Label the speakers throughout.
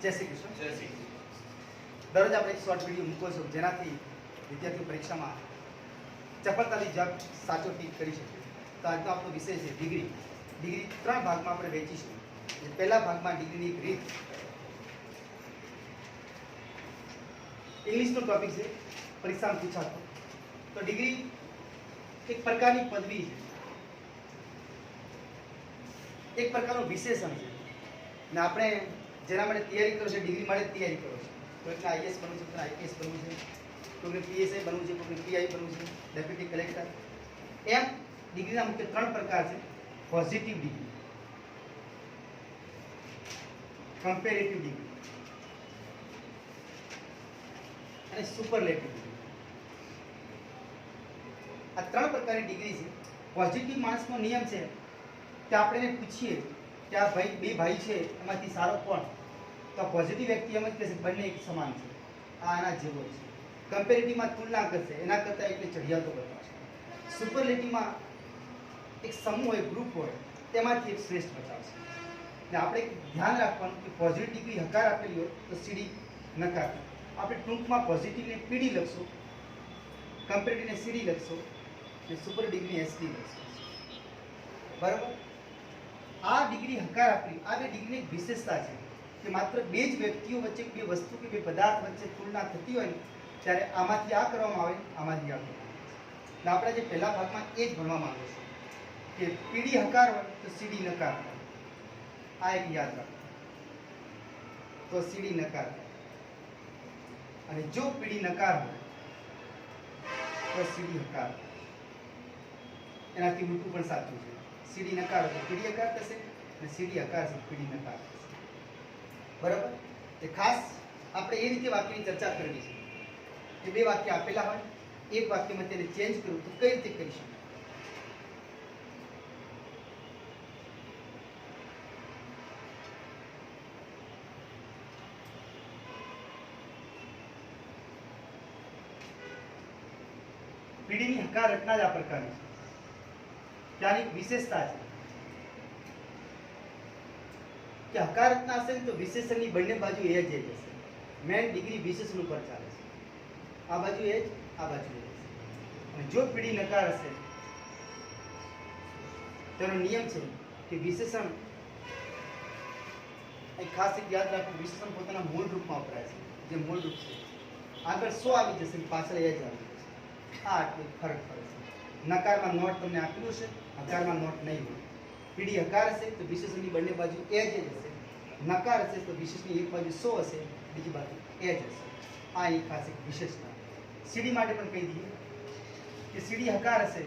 Speaker 1: જય શ્રી કૃષ્ણ.
Speaker 2: જય શ્રી કૃષ્ણ.
Speaker 1: દરરોજ આપણે એક શોર્ટ વિડીયો મૂકો છો જેનાથી વિદ્યાર્થીઓ પરીક્ષામાં ચપળતાથી જવાબ સાચો ટીક કરી શકે. તો આજનો આપણો વિષય છે ડિગ્રી. ડિગ્રી 3 ભાગમાં આપણે વહેંચીશું. પહેલા ભાગમાં ડિગ્રીની એક રીત, ઇંગ્લિશનો ટોપિક છે, પરીક્ષામાં પૂછાતો. તો ડિગ્રી એક પ્રકારની પદવી છે, એક પ્રકારનું વિશેષણ છે ને આપણે જેના માટે તૈયારી કરો છો ડિગ્રી માટે તૈયારી કરો છો. કોઈકને આઈએસ બનવું છે, કોઈને આઈપીએસ બનવું છે, કોઈને પીએસઆઈ બનવું છે, કોઈને પીઆઈ બનવું છે, ડેપ્યુટી કલેક્ટર. એમ ડિગ્રીના મુખ્ય 3 પ્રકાર છે: પોઝિટિવ ડિગ્રી, કમ્પેરેટિવ ડિગ્રી અને સુપરલેટિવ ડિગ્રી. આ 3 પ્રકારની ડિગ્રી છે. પોઝિટિવ માણસનો નિયમ છે કે આપણે એને પૂછીએ કે આ ભાઈ બે ભાઈ છે એમાંથી સારો કોણ, તો પોઝિટિવ વ્યક્તિ એમ જ કહેશે બંને એક સમાન છે, આ આના જેવો છે. કમ્પેરેટિવમાં તુલના કરશે, એના કરતાં એટલે ચઢિયાતો બતાવશે. સુપરલેટિવમાં એક સમૂહ હોય, ગ્રુપ હોય, તેમાંથી એક શ્રેષ્ઠ બતાવશે. એટલે આપણે ધ્યાન રાખવાનું કે પોઝિટિવ ડિગ્રી હકાર આપેલી હોય તો સીડી નકાર. આપણે ટૂંકમાં પોઝિટિવને પીડી લખશું, કમ્પેરેટિવને સીડી લખશું અને સુપર ડિગ્રીને એસડી લખશું. બરાબર? આ ડિગ્રી હકાર આપેલી, આ બે ડિગ્રીની એક વિશેષતા છે કે માત્ર બે જ વ્યક્તિઓ વચ્ચે, બે વસ્તુ કે બે પદાર્થ વચ્ચે તુલના થતી હોય ને ત્યારે આમાંથી આ કરવામાં આવે, આમાંથી આ કરવામાં આવે. એટલે આપણે જે પહેલા ભાગમાં એ જ ભણવા માંગુ છું કે પીડી હકાર હોય તો સીડી નકાર હોય. આ એક યાદ રાખો. તો સીડી નકાર હોય અને જો પીડી નકાર હોય તો સીડી હકાર હોય. એનાથી ઉલટું પણ સાચું છે. સીડી નકાર હોય તો પીડી હકાર થશે અને સીડી હકાર છે પીડી નકાર થશે. બરાબર? એ ખાસ આપણે એ રીતે વાક્યની ચર્ચા કરવી છે કે બે વાક્ય આપેલા હોય, એક વાક્યમાં તેને ચેન્જ કરવું તો કઈ રીતે કરી શકાય. પીડીની હકાર રચના જ આ પ્રકારની છે. ત્યાંની એક વિશેષતા છે કે હકાર રચના હશે તો વિશેષણની બંને બાજુ એ જ હશે. મેન ડિગ્રી વિશેષણ ઉપર ચાલે છે. આ બાજુ એ જ, આ બાજુ એ જ. અને જો પીડી નકાર હશે તેનો નિયમ છે કે વિશેષણ, એક ખાસ એક યાદ રાખવું, વિશેષણ પોતાના મૂળ રૂપમાં વપરાય છે. જે મૂળ રૂપ છે આગળ 100 આવી જશે, પાછળ એ જ આવી જશે. આ આટલું ફરક પડે છે. નકારમાં નોટ તમને આપેલું છે, હકારમાં નોટ નહીં હોય. પીડી હકાર હશે તો વિશેષણની બંને બાજુ એ જ હશે. નકાર હશે તો વિશેષની એક બાજુ 100 હશે, બીજી બાજુ એ જ હશે. આ એક ખાસ એક વિશેષતા. સીડી માટે પણ કહી દઈએ કે સીડી હકાર હશે,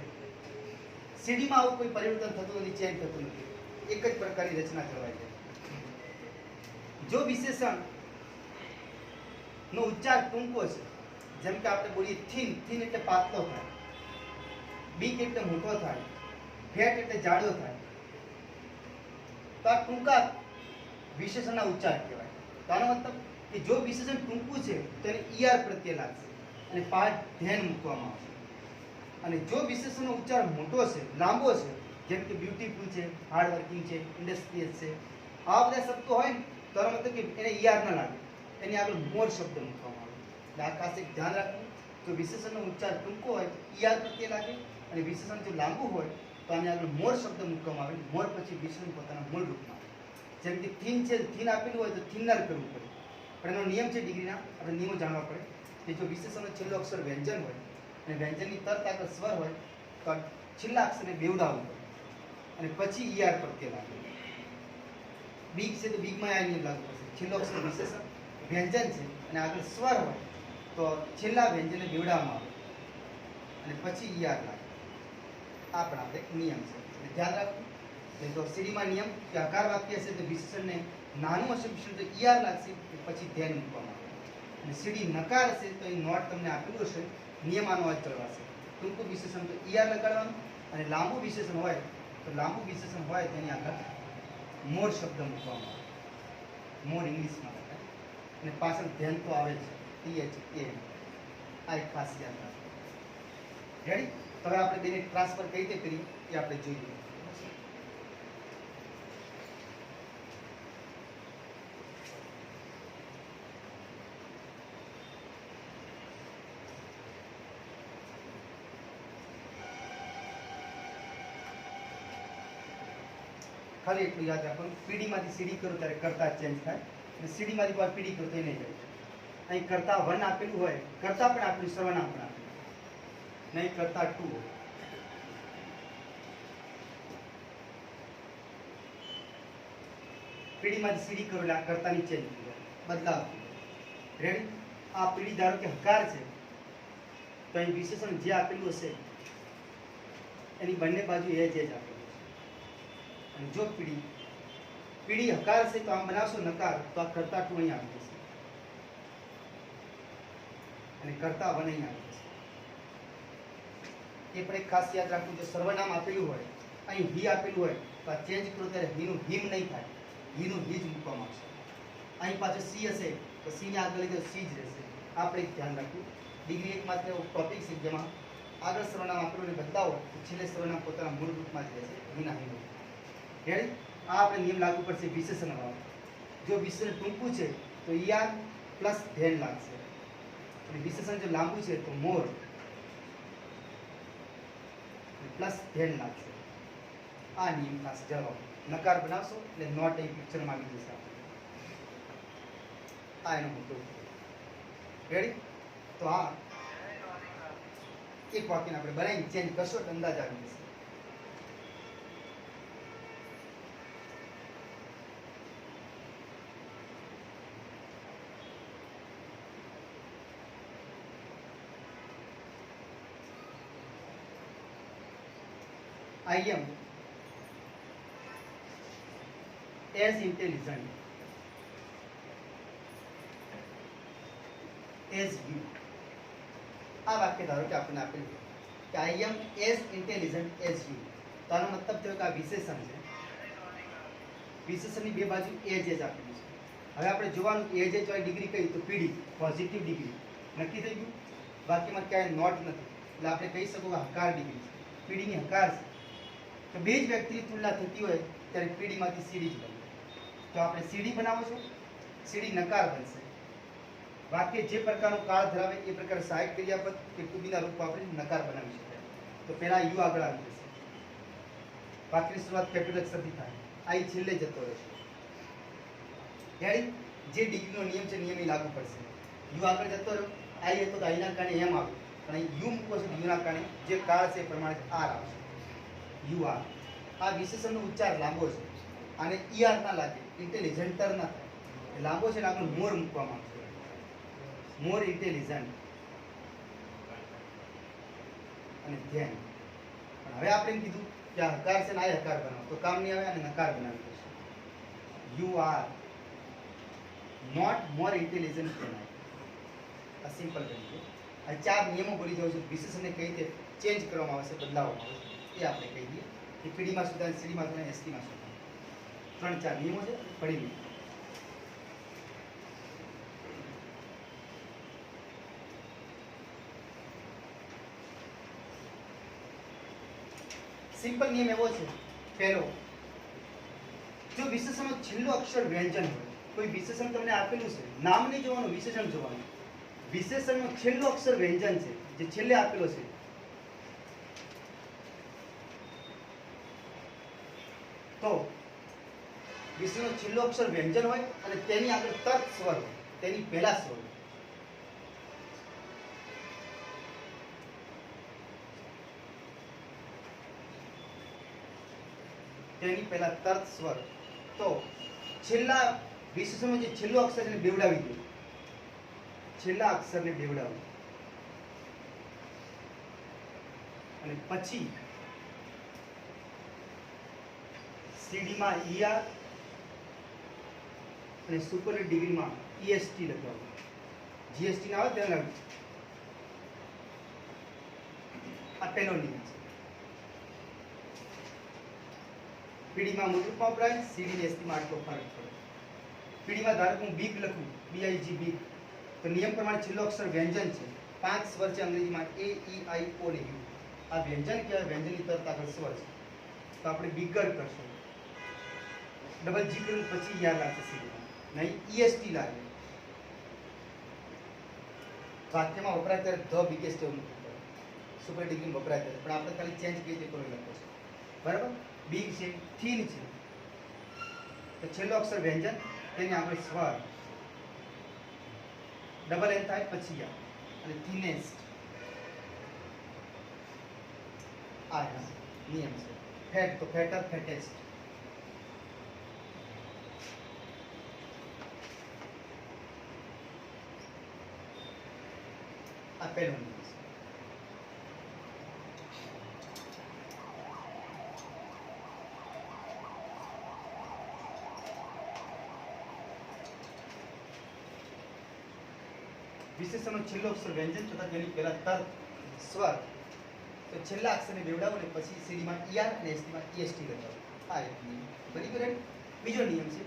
Speaker 1: સીડીમાં આવું કોઈ પરિવર્તન થતું નથી, ચેન્જ થતું નથી, એક જ પ્રકારની રચના કરવાય છે. જો વિશેષણ નો ઉચ્ચાર ટૂંકો છે, જેમ કે આપણે બોલીએ થીન, થીન એટલે પાતળો થાય, બીગ એટલે મોટો થાય, ફેટ એટલે જાડો થાય, તો આ ટૂંકા વિશેષણના ઉચ્ચાર કહેવાય. તો આનો મતલબ કે જો વિશેષણ ટૂંકું છે તો એને ઈઆર પ્રત્યે લાગશે અને પાઠ ધ્યાન મૂકવામાં આવશે. અને જો વિશેષણનો ઉચ્ચાર મોટો છે, લાંબો છે, જેમ કે બ્યુટીફુલ છે, હાર્ડ વર્કિંગ છે, ઇન્ડસ્ટ્રીયસ છે, આવા બધા શબ્દો હોય ને તો આનો મતલબ કે એને ઈઆર ના લાગે, એની આગળ મોર શબ્દ મૂકવામાં આવે. એટલે આ ખાસ એક ધ્યાન રાખવું. જો વિશેષણનો ઉચ્ચાર ટૂંકો હોય તો ઈઆર પ્રત્યે લાગે અને વિશેષણ જો લાંબુ હોય તો આની આગળ મોર શબ્દ મૂકવામાં આવે. મોર પછી વિશેષણ પોતાના મૂળ રૂપમાં આવે. જેમ કે થીન છે, થીન આપેલું હોય તો થિનર કરવું પડે. પણ એનો નિયમ છે ડિગ્રીના, આપણે નિયમો જાણવા પડે કે જો વિશેષણનો છેલ્લો અક્ષર વ્યંજન હોય અને વ્યંજનની તરત આગળ સ્વર હોય તો છેલ્લા અક્ષરને બેવડાવવું પડે અને પછી ઈઆર પ્રત્યે લાગે. બીગ છે તો બીગમાં આ નિયમ લાગુ પડશે. છેલ્લો અક્ષર વિશેષણ વ્યંજન છે અને આગળ સ્વર હોય તો છેલ્લા વ્યંજનને બેવડાવવામાં આવે અને પછી ઈઆર લાગે. આ પણ આપણે નિયમ છે, એટલે ધ્યાન રાખવું. તો સીડીમાં નિયમ કે હકાર વાક્ય હશે તો વિશેષણને નાનું હશે વિશેષણ તો ઈઆર લાગશે, પછી ધ્યાન મૂકવામાં આવે. અને સીડી નકાર હશે તો એ નોટ તમને આપેલું હશે, નિયમ આનો જ ચલાવશે. ટૂંકું વિશેષણ તો ઈઆર લગાડવાનું અને લાંબુ વિશેષણ હોય તો લાંબુ વિશેષણ હોય તેની આગળ મોર શબ્દ મૂકવામાં આવે. મોર ઇંગ્લિશમાં લખાય અને પાછળ ધ્યાન તો આવે છે, TH A. આ એક ખાસ યાદ રાખો. રેડી? તો હવે આપણે બેને ટ્રાન્સફર કઈ રીતે કરીએ એ આપણે જોઈએ. ખાલી એટલું યાદ રાખવાનું, પીડી માંથી સીડી કરો ત્યારે કરતા ચેન્જ થાય, અને સીડી માંથી પાછું પીડી કરો તો એ નહીં થાય. અહીં કરતા 1 આપેલું હોય, કરતા પણ આપેલું, સર્વનામ પણ આપેલું, નહીં કરતા 2 હોય. પીડી માંથી સીડી કરો એટલે આ કરતાની ચેન્જ થઈ જાય, બદલાવ. રેડી? આ પીડી ધારો કે હકાર છે તો અહીં વિશેષણ જે આપેલું હશે એની બંને બાજુ એ જ આપેલું છે. અને જો પીડી હકાર છે તો આમ બનાવશો નકાર તો આ કરતા 2 અહીં આવી જશે અને કરતા 1 અહીં આવી જશે. એ પણ એક ખાસ યાદ રાખવું, જો સર્વનામ આપેલું હોય, અહીં હિ આપેલું હોય તો આ ચેન્જ કરો ત્યારે હિનું હિમ નહીં થાય, હિનું હિ જ મૂકવામાં આવશે. અહીં પાછળ સી હશે તો સી ને આગળ લીધે સી જ રહેશે. આપણે એક ધ્યાન રાખવું. ડિગ્રી એક માત્ર એવો ટોપિક છે જેમાં આગળ સર્વનામ આપેલું ને બદલાવો તો છેલ્લે સર્વનામ પોતાના મૂળ રૂપમાં જ રહેશે, વિના હિનો. રેડી? આ આપણે નિયમ લાગુ પડશે વિશેષણ વાળો. જો વિશેષણ ટૂંકું છે તો ઈઆર પ્લસ ધેન લાગશે, અને વિશેષણ જો લાંબુ છે તો મોર પ્લસ ધેન લાગશે. આ નિયમ ખાસ જવાબ. નકાર બનાવશો એટલે નોટ એ પિક્ચરમાં આવી જશે. આ એનો મુદ્દો. રેડી? તો આ એક વાક્યને આપણે બનાવીને ચેન્જ કરશો એટલે અંદાજ આવી જશે. I am as intelligent as you. આ વાક્ય ધારો કે આપણને આપેલું કે I am as intelligent as you. તો આનો મતલબ થયો કે આ વિશેષણ છે. વિશેષણની બે બાજુ એજ એજ આપેલી છે. હવે આપણે જોવાનું એજ એજ વાળી ડિગ્રી કઈ તો પીડી, પોઝિટિવ ડિગ્રી. નક્કી થઈ ગયું? વાક્યમાં ક્યાંય નોટ નથી એટલે આપણે કહી શકો કે હકાર ડિગ્રી છે. પીડીની હકાર છે તો બે જ વ્યક્તિની તુલના થતી હોય ત્યારે પીડીમાંથી સીડી જ બને. તો આપણે સીડી બનાવો છો, સીડી નકાર બનશે. વાક્ય જે પ્રકારનું કાળ ધરાવે એ પ્રકારે સહાયક ક્રિયાપદ કે ટુબીના રૂપમાં આપણે નકાર બનાવી શકાય. તો પહેલા યુ આગળ આવી જશે. વાક્યની શરૂઆત કેપિટલ અક્ષરથી થાય, આઈ છેલ્લે જતો રહેશે. રેડી? જે ડિગ્રીનો નિયમ છે નિયમ લાગુ પડશે. યુ આગળ જતો રહ્યો, આઈ હતો તો આઈના કારણે એમ આવ્યું, પણ અહીં યુ મૂકો છો યુના કારણે જે કાળ છે એ પ્રમાણે આર આવશે. You are. આ વિશેષણનો ઉચ્ચાર લાંબો છે, આને ઈ આર ના લાગે, ઇન્ટેલિજન્ટર ના થાય. લાંબો છે ને આગળ મોર મૂકવામાં આવશે, મોર ઇન્ટેલિજન્ટ અને ધ્યાન. પણ હવે આપણે એમ કીધું કે આ હકાર છે ને આ હકાર બનાવો તો કામ નહીં આવે, અને નકાર બનાવી દેશે. You are not more intelligent than I. આ સિમ્પલ બની ગયું. આ ચાર નિયમો ભૂલી જાવ છું. વિશેષણને કઈ રીતે ચેન્જ કરવામાં આવશે, બદલાવવામાં આવશે એ આપણે કહી દઈએ. કે પીડીમાં સુધાર, સીડીમાં સુધાર, એસટીમાં સુધાર. 3-4 નિયમો છે, પડી લઈએ. સિમ્પલ નિયમ એવો છે. પહેલો, જો વિશેષણનો છેલ્લો અક્ષર વ્યંજન હોય, કોઈ વિશેષણ તમને આપેલું છે, નામ નહીં જોવાનું, વિશેષણ જોવાનું. વિશેષણનો છેલ્લો અક્ષર વ્યંજન છે જે છેલ્લે આપેલો છે, તો વિશેષણનો છેલ્લો અક્ષર વ્યંજન હોય અને તેની આગળ તર્ક સ્વર હોય, તેની પહેલા સ્વર હોય. તેની પહેલા તર્ક સ્વર. તો છેલ્લા વિશેષણનો જે છેલ્લો અક્ષર એને બેવડાવી દો, છેલ્લા અક્ષરને બેવડાવો, અને પછી સીડીમાં ઈઆર અને સુપર ડિગ્રીમાં ઈએસટી લગાવો. જીએસટી ના આવે ત્યાં લાગુ. આ પહેલો નિયમ છે. પીડીમાં મૂળરૂપમાં વપરાય, સીડી એસટીમાં આટલો ફરક પડે. પીડીમાં ધારો કે હું બીગ લખું, બીઆઈજી બીગ, તો નિયમ પ્રમાણે છેલ્લો અક્ષર વ્યંજન છે. 5 સ્વર છે અંગ્રેજીમાં, એ ઈ આઈ ઓ ને યુ. આ વ્યંજન કહેવાય, વ્યંજનની તરત આગળ સ્વર છે. તો આપણે બિગર કરશું, ડબલ જી કરું પછી યાદ લાગશે સીડીમાં, નહીં ઈએસટી લાગે. વાક્યમાં વપરાય ત્યારે ધ બિગેસ્ટ એવું નથી પડે, સુપર ડિગ્રી વપરાય ત્યારે, પણ આપણે ખાલી ચેન્જ કઈ રીતે કોઈ લખો છે. બરાબર? બિગ છે, થીન છે, તો છેલ્લો અક્ષર વ્યંજન તેની આગળ સ્વર ડબલ એન થાય પછી આ અને થિનેસ્ટ આ નિયમ છે. ફેટ તો ફેટર ફેટેસ્ટ. આ પહેલો નિયમ છે. વિશેષણનો છેલ્લો અક્ષર વ્યંજન તથા તેની પહેલા તર્ક સ્વર તો છેલ્લા અક્ષરને બેવડાવો અને પછી સીડીમાં ઈઆર અને એસટીમાં ઈએસટી લગાવો. આ એક નિયમ. બરાબર. બીજો નિયમ છે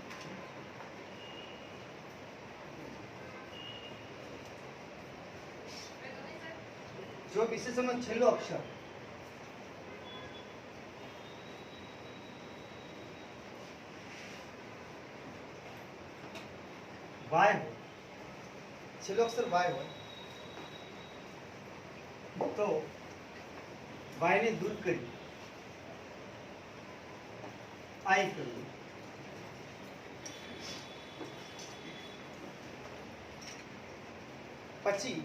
Speaker 1: જો વિશેષણનો છેલ્લો અક્ષર વાય હોય, છેલ્લો અક્ષર વાય હોય તો વાય ને દૂર કરી આઈ કરવું. પછી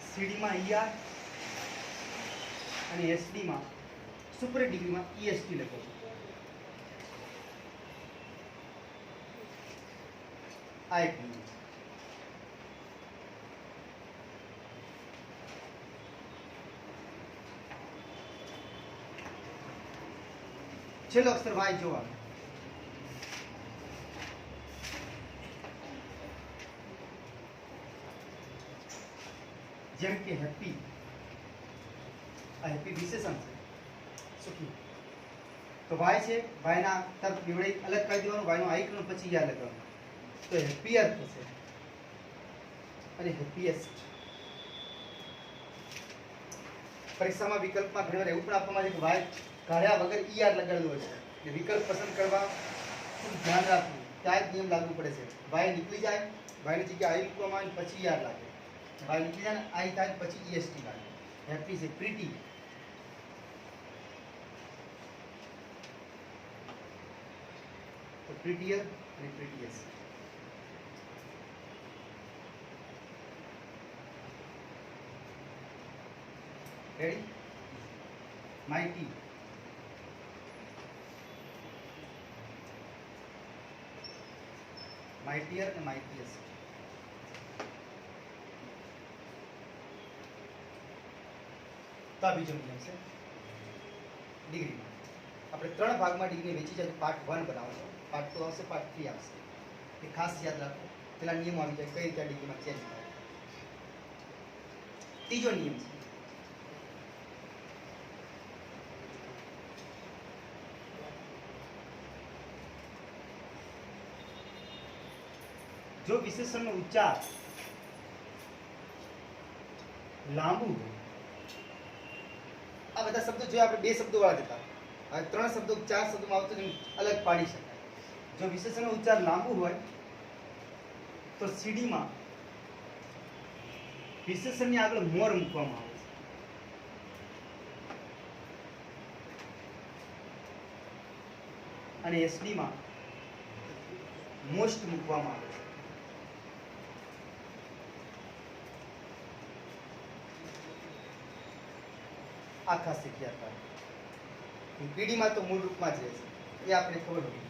Speaker 1: સીડીમાં ઈઆર અને એસડીમાં સુપર ડિગ્રીમાં ઈએસટી લખો. આ એક નિયમ. છેલ્લો અક્ષર વાય જોવા જેમ કે હેપી. આ હેપી વિશેષણ છે સુખી. તો વાય છે, વાયના તર્ક બેવડે અલગ કરી દેવાનું, વાયનો આઈકન પછી યાદ લગાવવાનું. તો હેપીયર થશે અને હેપીએસ્ટ. પરીક્ષામાં વિકલ્પમાં ઘણીવાર એવું પણ આપવામાં આવે છે કે વાય કાઢ્યા વગર ઈઆર લગાડેલું હોય છે. વિકલ્પ પસંદ કરવા ખૂબ ધ્યાન રાખવું. ત્યાં જ નિયમ લાગુ પડે છે. વાય નીકળી જાય, વાયની જગ્યાએ આઈ મૂકવામાં આવે પછી ઈઆર લાગે. વાય નીકળી જાય ને આઈ થાય પછી ઈએસટી લાગે. હેપી છે પ્રીટી. તો પ્રીટીયર અને પ્રીટીએસ્ટ. રેડી. માઇટી. માઇટીયર અને માઇટીએસ્ટ. તો આ બીજો નિયમ છે ડિગ્રીમાં. આપણે 3 ભાગમાં ડિગ્રી વેચી જાય. પાર્ટ 1 બનાવશો, પાર્ટ 2 આવશે, પાર્ટ 3 આવશે. એ ખાસ યાદ રાખો. પેલા નિયમો આવી જાય કઈ રીતે ડિગ્રીમાં ચેન્જ થાય. ત્રીજો નિયમ છે જો વિશેષણનો ઉચ્ચાર લાંબુ હોય. આ બધા શબ્દો જો આપણે 2 શબ્દો વાળા હતા, હવે 3 શબ્દો 4 શબ્દોમાં આવતો અલગ પાડી શકાય. જો વિશેષણનો ઉચ્ચાર લાંબુ હોય તો સીડીમાં વિશેષણની આગળ મોર મૂકવામાં આવે છે. અને એસડીમાં મોસ્ટ મૂકવામાં આવે છે. આ ખાસ શીખ્યા હતા. પીડીમાં તો મૂળ રૂપમાં જ રહેશે, એ આપણે ખબર હોવી.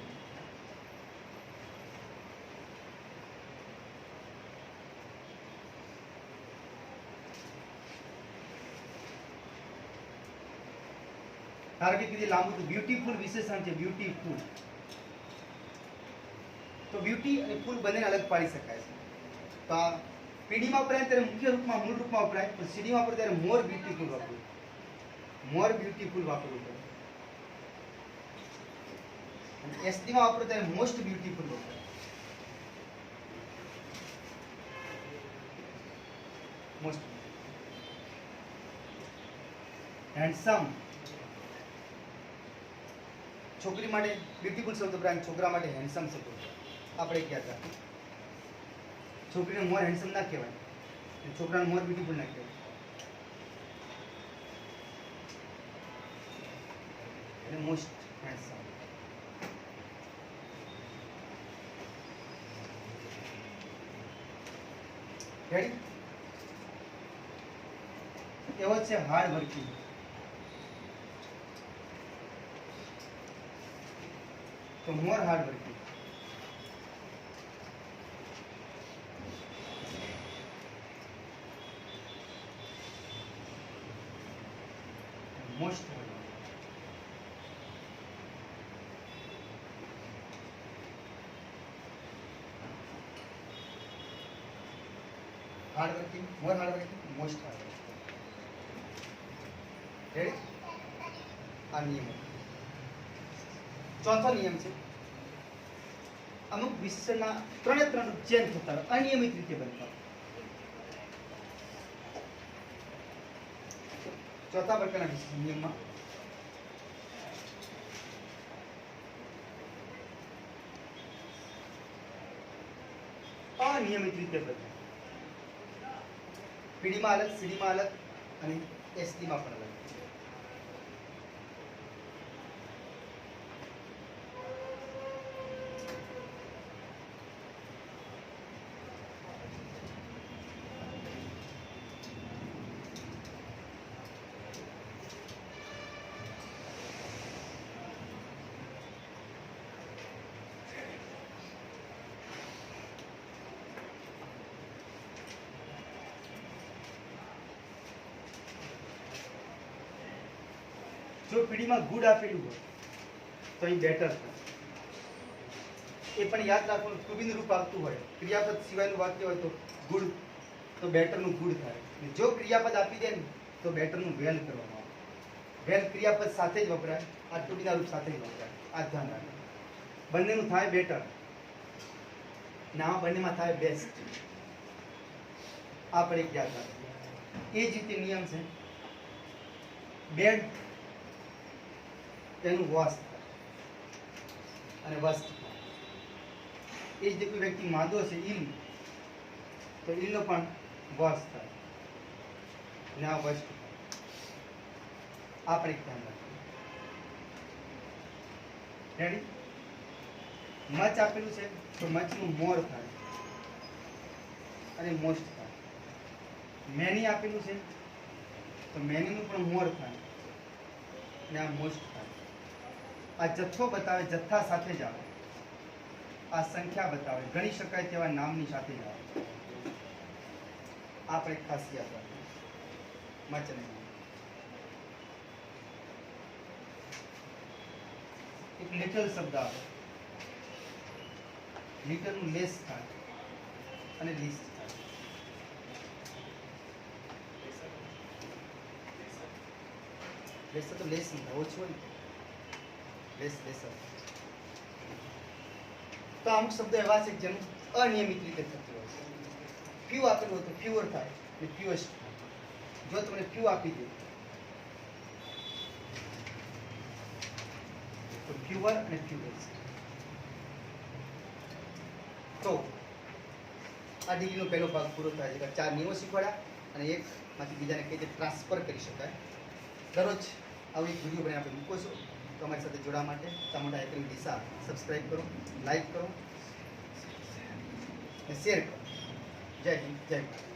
Speaker 1: ધારો કે કીધી લાંબુ તો બ્યુટીફુલ વિશેષણ છે. બ્યુટીફુલ તો બ્યુટી અને ફૂલ બંને અલગ પાડી શકાય છે. તો આ પીડીમાં વપરાય ત્યારે મુખ્ય રૂપમાં મૂળ રૂપમાં વપરાય, પણ સીડીમાં વપરાય ત્યારે મોર બ્યુટીફુલ વાપરવું. મોર બ્યુટીફુલ વાપરવું પડે. અને એસડીમાં વાપરો ત્યારે મોસ્ટ બ્યુટીફુલ વપરાય. Most handsome. છોકરી માટે બ્યુટીફુલ શબ્દ વપરાય, છોકરા માટે હેન્ડસમ શબ્દ વપરાય. આપણે ક્યાં હતા, છોકરીને મોર હેન્ડસમ ના કહેવાય, છોકરાને મોર બ્યુટીફુલ ના કહેવાય. અને મોસ્ટ હેન્ડસમ. રેડી? એવો છે હાર્ડ વર્કિંગ. તો more hard working. Most hard working, more hard working, most hard working. Ready? આ નિયમ. ચોથો નિયમ છે અમુક વિષયના ત્રણ ચેન્જ થતા હોય, અનિયમિત રીતે બનતા હોય. ચોથા પ્રકારના વિશેષણ નિયમમાં અનિયમિત રીતે બદલાય. પીડીમાં અલગ, સીડીમાં અલગ અને એસડીમાં પણ અલગ. જો પીડીમાં ગુડ આપેલું હોય તો એ બેટર થાય. એ પણ યાદ રાખવાનું, ટુબીનું રૂપ આવતું હોય, ક્રિયાપદ સિવાયનું વાક્ય હોય તો ગુડ, તો બેટરનું ગુડ થાય. અને જો ક્રિયાપદ આપી દે ને તો બેટરનું વેલ કરવામાં આવે. વેલ ક્રિયાપદ સાથે જ વપરાય, આ ટુબીના રૂપ સાથે જ વપરાય. આ ધ્યાન રાખવાનું. બંનેનું થાય બેટર ને આ બંનેમાં થાય બેસ્ટ. આ પણ એક યાદ રાખવું. એ જ રીતે નિયમ છે બેડ તેનું વોશ થાય અને વસ્ત થાય. એ જ રીતે કોઈ વ્યક્તિ માદો છે ઈલ, તો ઈલનો પણ વોશ થાય અને આ વસ્ત થાય. આ પણ એક ધ્યાન રાખવું. રેડી? મચ આપેલું છે તો મચનું મોર થાય અને મોસ્ટ થાય. મેની આપેલું છે તો મેનીનું પણ મોર થાય અને આ મોસ્ટ થાય. આ જથ્થો બતાવે, જથ્થા સાથે જ આવે. આ સંખ્યા બતાવે, ગણી શકાય તેવા નામની સાથે જ આવે. આ પણ એક ખાસિયત છે મચની. એક લિટલ શબ્દ આવે, લિટલનું લેસ થાય અને લીસ્ટ થાય. લેસ તો લેસ નહીં થાય, ઓછું હોય. લેસ. તો અમુક શબ્દો એવા છે જેનું અનિયમિત રીતે થતું હોય છે. ફ્યુ આપેલું હોય તો ફ્યુઅર થાય અને ફ્યુએસ્ટ થાય. જો તમને ફ્યુ આપી દે તો ફ્યુઅર અને ફ્યુએસ્ટ. તો આ ડિગ્રીનો પહેલો ભાગ પૂરો થાય છે. 4 નિયમો શીખવાડ્યા અને એકમાંથી બીજાને કઈ રીતે ટ્રાન્સફર કરી શકાય. દરરોજ આવી એક વિડીયો બનાવી આપણે મૂકો છો. તો અમારી સાથે જોડાવા માટે ચામુંડા એકેડમી દિશા સબસ્ક્રાઇબ કરો, લાઈક કરો અને શેર કરો. જય હિન્દ, જય ભારત.